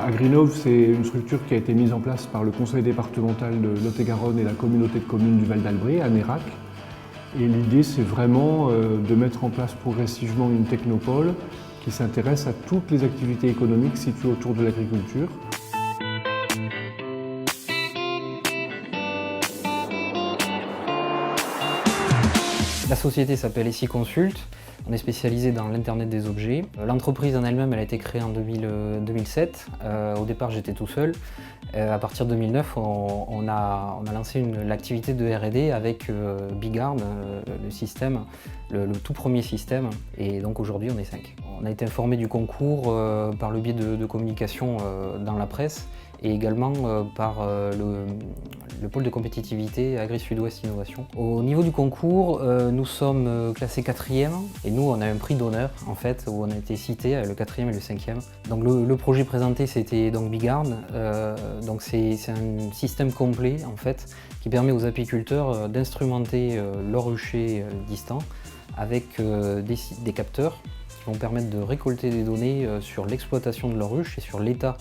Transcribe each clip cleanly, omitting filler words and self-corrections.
Agrinov, c'est une structure qui a été mise en place par le conseil départemental de Lot-et-Garonne et la communauté de communes du Val d'Albret, à Nérac. Et l'idée, c'est vraiment de mettre en place progressivement une technopole qui s'intéresse à toutes les activités économiques situées autour de l'agriculture. La société s'appelle SI Consult. On est spécialisé dans l'Internet des objets. L'entreprise en elle-même, elle a été créée en 2007. Au départ, j'étais tout seul. À partir de 2009, on a lancé l'activité de R&D avec Bigard, le système, le tout premier système. Et donc aujourd'hui, on est 5. On a été informé du concours par le biais de communication dans la presse et également par le pôle de compétitivité Agri-Sud-Ouest Innovation. Au niveau du concours, nous sommes classés 4e et nous on a un prix d'honneur en fait où on a été cité le 4e et le 5e. Donc le projet présenté c'était donc Bigard, donc c'est un système complet en fait qui permet aux apiculteurs d'instrumenter leur rucher distant avec des capteurs qui vont permettre de récolter des données sur l'exploitation de leur ruche et sur l'état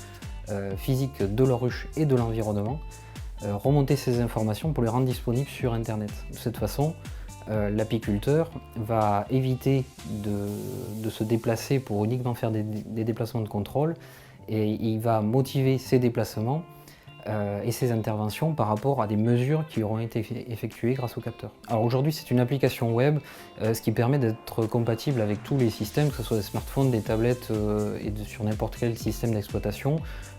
physique de leur ruche et de l'environnement, remonter ces informations pour les rendre disponibles sur Internet. De cette façon, l'apiculteur va éviter de se déplacer pour uniquement faire des déplacements de contrôle et il va motiver ses déplacements et ses interventions par rapport à des mesures qui auront été effectuées grâce au capteur. Alors aujourd'hui c'est une application web, ce qui permet d'être compatible avec tous les systèmes, que ce soit des smartphones, des tablettes sur n'importe quel système d'exploitation.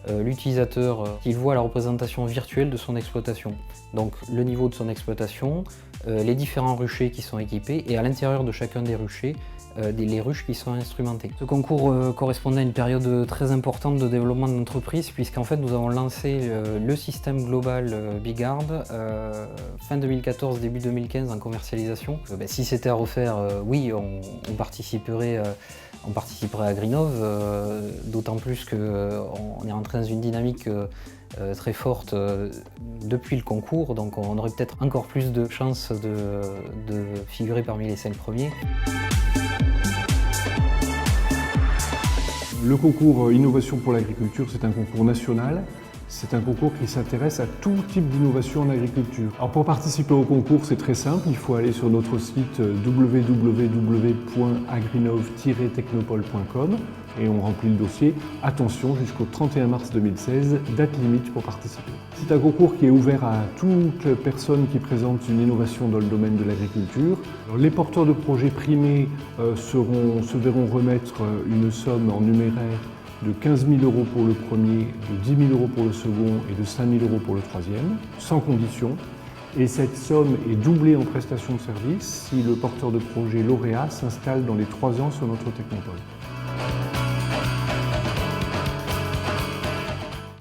L'utilisateur, il voit la représentation virtuelle de son exploitation, donc le niveau de son exploitation, les différents ruchers qui sont équipés et à l'intérieur de chacun des ruchers, les ruches qui sont instrumentées. Ce concours correspondait à une période très importante de développement de l'entreprise puisqu'en fait nous avons lancé le système global Bigard fin 2014, début 2015 en commercialisation. Si c'était à refaire, oui, on participerait à Agrinov, d'autant plus qu'on est rentré dans une dynamique très forte depuis le concours, donc on aurait peut-être encore plus de chances de figurer parmi les 5 premiers. Le concours Innovation pour l'agriculture, c'est un concours national. C'est un concours qui s'intéresse à tout type d'innovation en agriculture. Alors pour participer au concours, c'est très simple, il faut aller sur notre site www.agrinov-technopole.com et on remplit le dossier. Attention, jusqu'au 31 mars 2016, date limite pour participer. C'est un concours qui est ouvert à toute personne qui présente une innovation dans le domaine de l'agriculture. Les porteurs de projets primés se verront remettre une somme en numéraire de 15 000 € pour le premier, de 10 000 € pour le second et de 5 000 € pour le troisième, sans condition. Et cette somme est doublée en prestation de service si le porteur de projet lauréat s'installe dans les 3 ans sur notre technopole.